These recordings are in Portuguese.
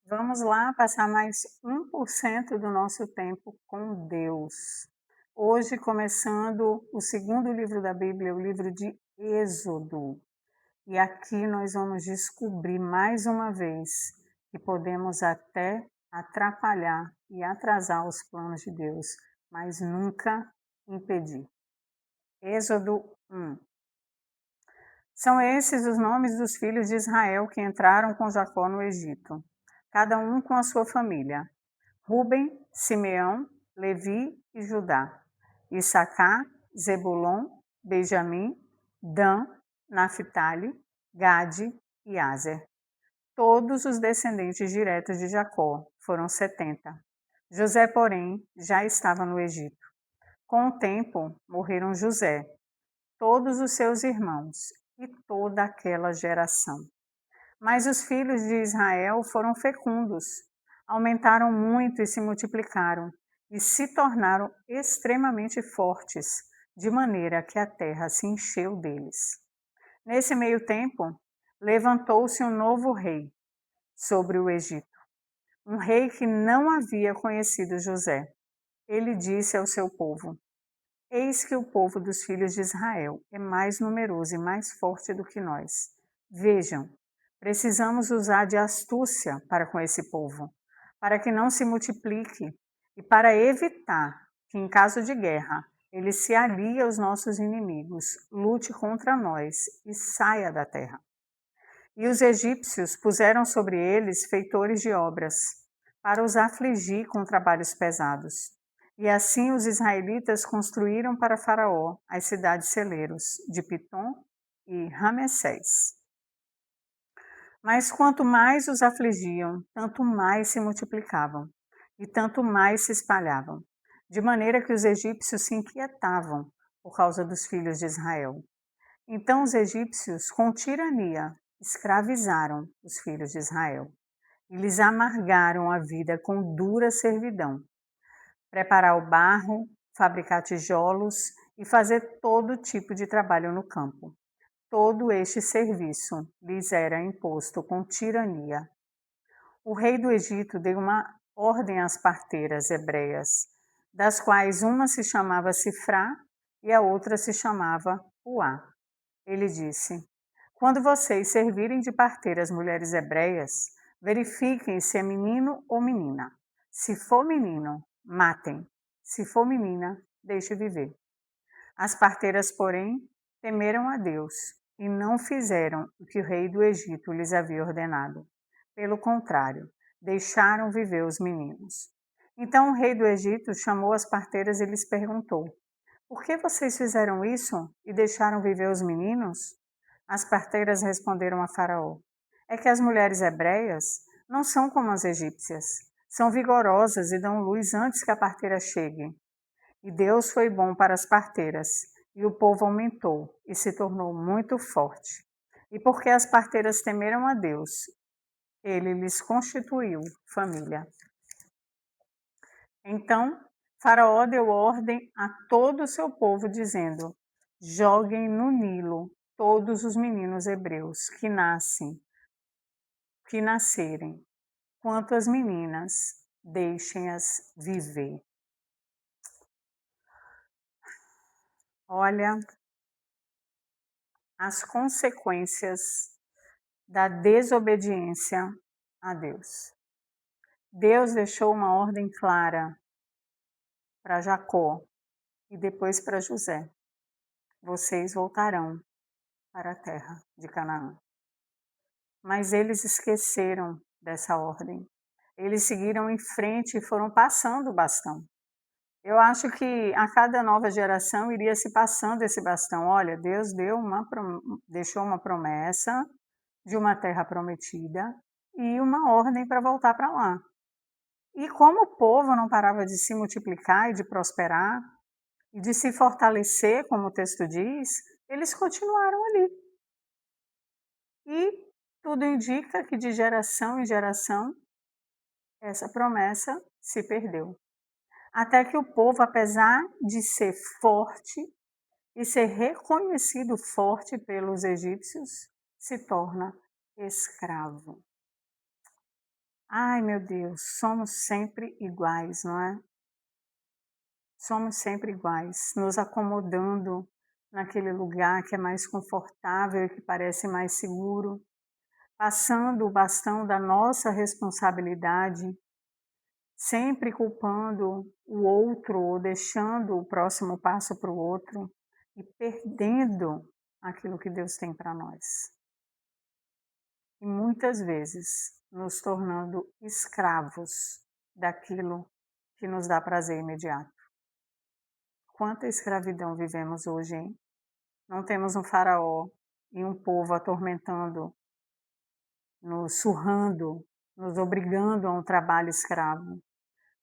Vamos lá passar mais 1% do nosso tempo com Deus. Hoje, começando o segundo livro da Bíblia, o livro de Êxodo. E aqui nós vamos descobrir mais uma vez que podemos até atrapalhar e atrasar os planos de Deus, mas nunca impedir. Êxodo 1. São esses os nomes dos filhos de Israel que entraram com Jacó no Egito, cada um com a sua família: Ruben, Simeão, Levi e Judá, Issacar, Zebulon, Benjamim, Dan, Naphtali, Gade e Aser. Todos os descendentes diretos de Jacó foram 70. José, porém, já estava no Egito. Com o tempo, morreram José, todos os seus irmãos e toda aquela geração. Mas os filhos de Israel foram fecundos, aumentaram muito e se multiplicaram, e se tornaram extremamente fortes, de maneira que a terra se encheu deles. Nesse meio tempo, levantou-se um novo rei sobre o Egito, um rei que não havia conhecido José. Ele disse ao seu povo: Eis que o povo dos filhos de Israel é mais numeroso e mais forte do que nós. Vejam, precisamos usar de astúcia para com esse povo, para que não se multiplique e para evitar que, em caso de guerra, ele se alie aos nossos inimigos, lute contra nós e saia da terra. E os egípcios puseram sobre eles feitores de obras, para os afligir com trabalhos pesados. E assim os israelitas construíram para Faraó as cidades celeiros de Pitom e Ramessés. Mas quanto mais os afligiam, tanto mais se multiplicavam, e tanto mais se espalhavam, de maneira que os egípcios se inquietavam por causa dos filhos de Israel. Então os egípcios, com tirania, escravizaram os filhos de Israel e lhes amargaram a vida com dura servidão. Preparar o barro, fabricar tijolos e fazer todo tipo de trabalho no campo. Todo este serviço lhes era imposto com tirania. O rei do Egito deu uma ordem às parteiras hebreias, das quais uma se chamava Sifrá e a outra se chamava Puá. Ele disse: Quando vocês servirem de parteira as mulheres hebreias, verifiquem se é menino ou menina. Se for menino, matem. Se for menina, deixe viver. As parteiras, porém, temeram a Deus e não fizeram o que o rei do Egito lhes havia ordenado. Pelo contrário, deixaram viver os meninos. Então o rei do Egito chamou as parteiras e lhes perguntou: Por que vocês fizeram isso e deixaram viver os meninos? As parteiras responderam a Faraó: É que as mulheres hebreias não são como as egípcias. São vigorosas e dão luz antes que a parteira chegue. E Deus foi bom para as parteiras, e o povo aumentou e se tornou muito forte. E porque as parteiras temeram a Deus, ele lhes constituiu família. Então, Faraó deu ordem a todo o seu povo, dizendo: Joguem no Nilo todos os meninos hebreus que nascerem, quanto as meninas, deixem-as viver. Olha as consequências da desobediência a Deus. Deus deixou uma ordem clara para Jacó e depois para José: vocês voltarão para a terra de Canaã. Mas eles esqueceram dessa ordem. Eles seguiram em frente e foram passando o bastão. Eu acho que a cada nova geração iria se passando esse bastão. Olha, Deus deixou uma promessa de uma terra prometida e uma ordem para voltar para lá. E como o povo não parava de se multiplicar e de prosperar e de se fortalecer, como o texto diz, eles continuaram ali. E tudo indica que de geração em geração essa promessa se perdeu. Até que o povo, apesar de ser forte e ser reconhecido forte pelos egípcios, se torna escravo. Ai, meu Deus, somos sempre iguais, não é? Somos sempre iguais, nos acomodando naquele lugar que é mais confortável e que parece mais seguro, passando o bastão da nossa responsabilidade, sempre culpando o outro ou deixando o próximo passo para o outro e perdendo aquilo que Deus tem para nós. E muitas vezes nos tornando escravos daquilo que nos dá prazer imediato. Quanta escravidão vivemos hoje, hein? Não temos um faraó e um povo atormentando, nos surrando, nos obrigando a um trabalho escravo,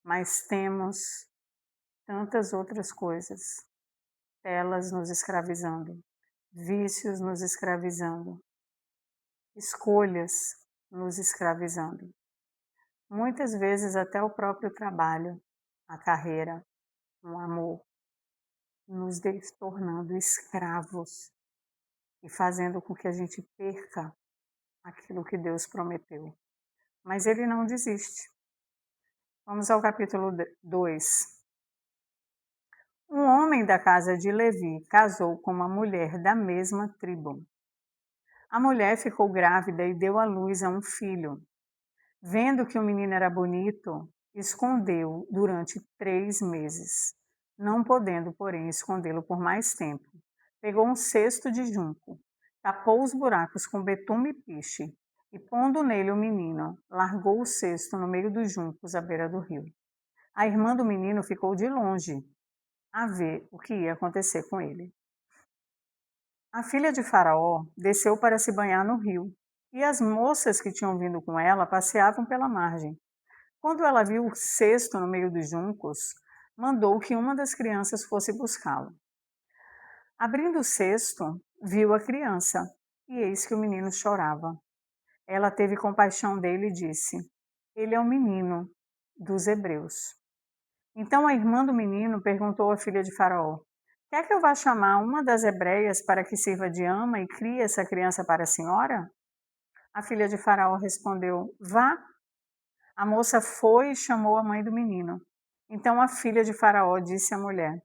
mas temos tantas outras coisas, telas nos escravizando, vícios nos escravizando, escolhas nos escravizando. Muitas vezes até o próprio trabalho, a carreira, o amor, nos tornando escravos e fazendo com que a gente perca aquilo que Deus prometeu. Mas ele não desiste. Vamos ao capítulo 2. Um homem da casa de Levi casou com uma mulher da mesma tribo. A mulher ficou grávida e deu à luz a um filho. Vendo que o menino era bonito, escondeu durante 3 meses. Não podendo, porém, escondê-lo por mais tempo, pegou um cesto de junco, tapou os buracos com betume e piche, e pondo nele o menino, largou o cesto no meio dos juncos à beira do rio. A irmã do menino ficou de longe a ver o que ia acontecer com ele. A filha de Faraó desceu para se banhar no rio, e as moças que tinham vindo com ela passeavam pela margem. Quando ela viu o cesto no meio dos juncos, mandou que uma das crianças fosse buscá-lo. Abrindo o cesto, viu a criança, e eis que o menino chorava. Ela teve compaixão dele e disse: Ele é um menino dos hebreus. Então a irmã do menino perguntou à filha de Faraó: Quer que eu vá chamar uma das hebreias para que sirva de ama e crie essa criança para a senhora? A filha de Faraó respondeu: Vá. A moça foi e chamou a mãe do menino. Então a filha de Faraó disse à mulher: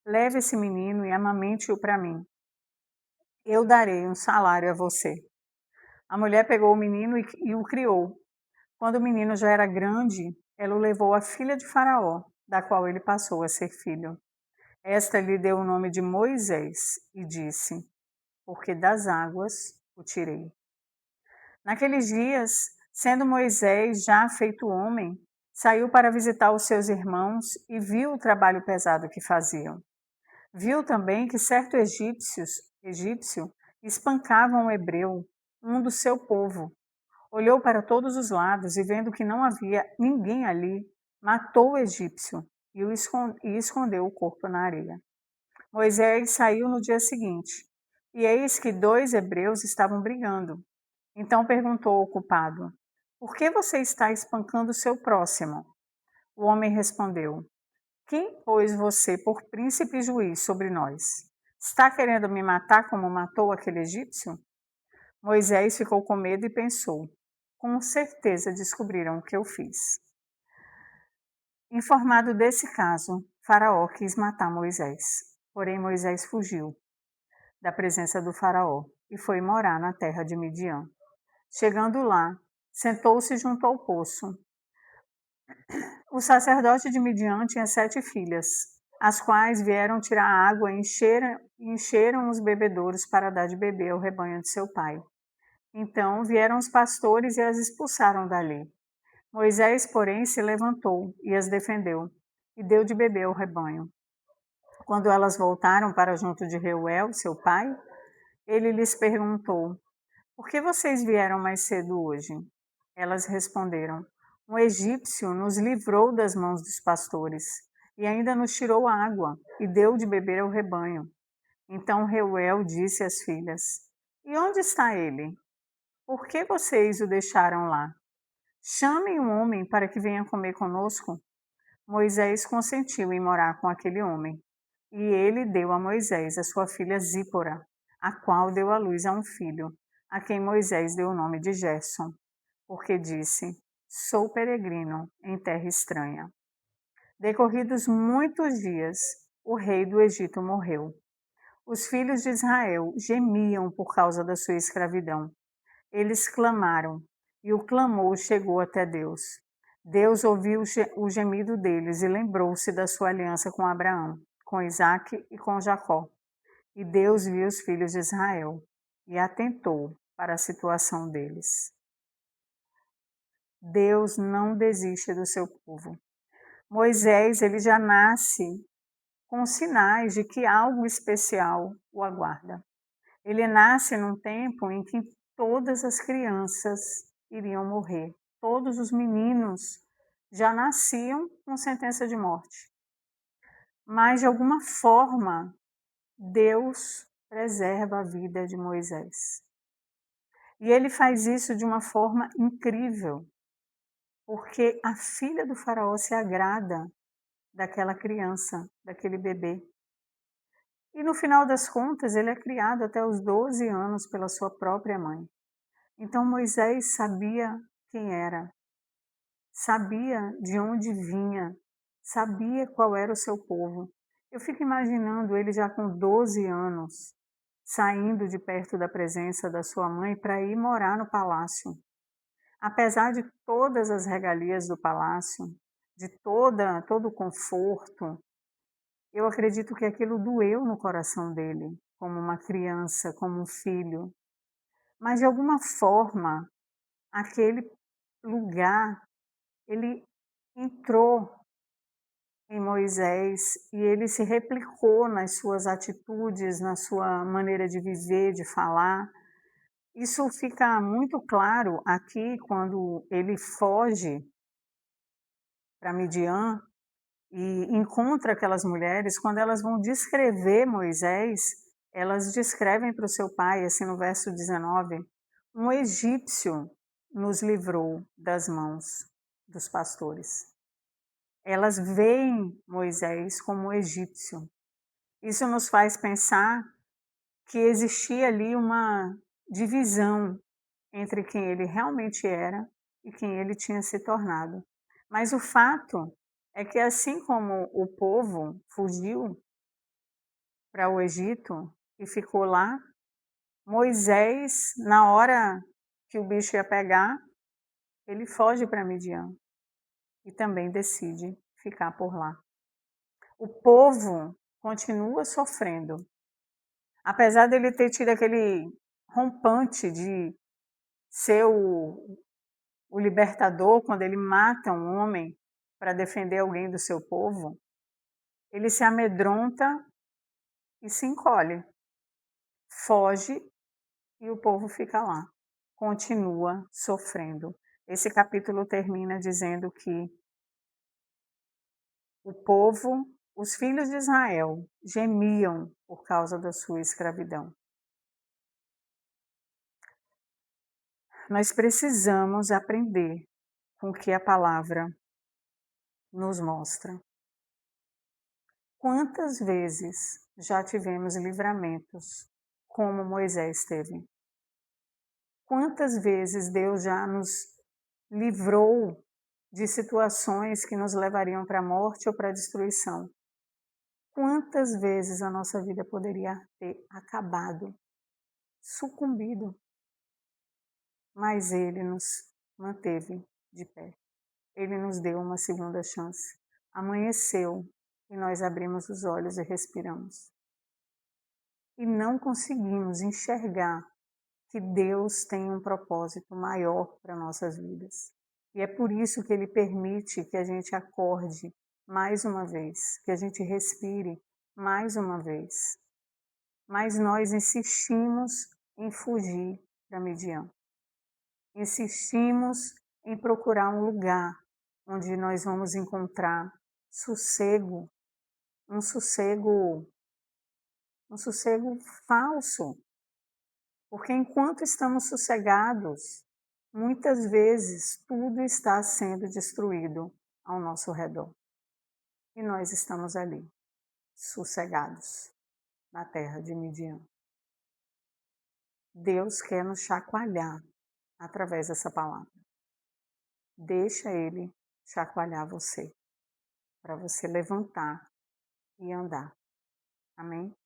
Leve esse menino e amamente-o para mim. Eu darei um salário a você. A mulher pegou o menino e o criou. Quando o menino já era grande, ela o levou à filha de Faraó, da qual ele passou a ser filho. Esta lhe deu o nome de Moisés e disse: Porque das águas o tirei. Naqueles dias, sendo Moisés já feito homem, saiu para visitar os seus irmãos e viu o trabalho pesado que faziam. Viu também que certo egípcio espancava um hebreu, um do seu povo. Olhou para todos os lados e, vendo que não havia ninguém ali, matou o egípcio e escondeu o corpo na areia. Moisés saiu no dia seguinte, e eis que 2 hebreus estavam brigando. Então perguntou o culpado: Por que você está espancando o seu próximo? O homem respondeu: Quem pôs você por príncipe e juiz sobre nós? Está querendo me matar como matou aquele egípcio? Moisés ficou com medo e pensou: Com certeza descobriram o que eu fiz. Informado desse caso, Faraó quis matar Moisés. Porém, Moisés fugiu da presença do Faraó e foi morar na terra de Midian. Chegando lá, sentou-se junto ao poço. O sacerdote de Midian tinha 7 filhas, as quais vieram tirar água e encheram os bebedouros para dar de beber ao rebanho de seu pai. Então vieram os pastores e as expulsaram dali. Moisés, porém, se levantou e as defendeu, e deu de beber ao rebanho. Quando elas voltaram para junto de Reuel, seu pai, ele lhes perguntou: Por que vocês vieram mais cedo hoje? Elas responderam: Um egípcio nos livrou das mãos dos pastores e ainda nos tirou água e deu de beber ao rebanho. Então Reuel disse às filhas: E onde está ele? Por que vocês o deixaram lá? Chamem um homem para que venha comer conosco. Moisés consentiu em morar com aquele homem, e ele deu a Moisés a sua filha Zípora, a qual deu à luz a um filho, a quem Moisés deu o nome de Gerson, porque disse: sou peregrino em terra estranha. Decorridos muitos dias, o rei do Egito morreu. Os filhos de Israel gemiam por causa da sua escravidão. Eles clamaram, e o clamor chegou até Deus. Deus ouviu o gemido deles e lembrou-se da sua aliança com Abraão, com Isaque e com Jacó. E Deus viu os filhos de Israel e atentou para a situação deles. Deus não desiste do seu povo. Moisés, ele já nasce com sinais de que algo especial o aguarda. Ele nasce num tempo em que todas as crianças iriam morrer. Todos os meninos já nasciam com sentença de morte. Mas, de alguma forma, Deus preserva a vida de Moisés. E ele faz isso de uma forma incrível, porque a filha do faraó se agrada daquela criança, daquele bebê. E no final das contas, ele é criado até os 12 anos pela sua própria mãe. Então Moisés sabia quem era, sabia de onde vinha, sabia qual era o seu povo. Eu fico imaginando ele já com 12 anos, saindo de perto da presença da sua mãe para ir morar no palácio. Apesar de todas as regalias do palácio, de todo o conforto, eu acredito que aquilo doeu no coração dele, como uma criança, como um filho. Mas de alguma forma, aquele lugar, ele entrou em Moisés e ele se replicou nas suas atitudes, na sua maneira de viver, de falar. Isso fica muito claro aqui quando ele foge para Midian e encontra aquelas mulheres. Quando elas vão descrever Moisés, elas descrevem para o seu pai, assim no verso 19, um egípcio nos livrou das mãos dos pastores. Elas veem Moisés como egípcio. Isso nos faz pensar que existia ali uma divisão entre quem ele realmente era e quem ele tinha se tornado. Mas o fato é que, assim como o povo fugiu para o Egito e ficou lá, Moisés, na hora que o bicho ia pegar, ele foge para Midian e também decide ficar por lá. O povo continua sofrendo. Apesar dele ter tido aquele rompante de ser o libertador, quando ele mata um homem para defender alguém do seu povo, ele se amedronta e se encolhe, foge e o povo fica lá, continua sofrendo. Esse capítulo termina dizendo que o povo, os filhos de Israel, gemiam por causa da sua escravidão. Nós precisamos aprender com o que a palavra nos mostra. Quantas vezes já tivemos livramentos como Moisés teve? Quantas vezes Deus já nos livrou de situações que nos levariam para a morte ou para a destruição? Quantas vezes a nossa vida poderia ter acabado, sucumbido, mas Ele nos manteve de pé. Ele nos deu uma segunda chance. Amanheceu e nós abrimos os olhos e respiramos. E não conseguimos enxergar que Deus tem um propósito maior para nossas vidas. E é por isso que Ele permite que a gente acorde mais uma vez, que a gente respire mais uma vez. Mas nós insistimos em fugir para Midian. Insistimos em procurar um lugar onde nós vamos encontrar sossego, um sossego falso. Porque enquanto estamos sossegados, muitas vezes tudo está sendo destruído ao nosso redor. E nós estamos ali, sossegados, na terra de Midian. Deus quer nos chacoalhar através dessa palavra. deixa ele chacoalhar você, para você levantar e andar. Amém?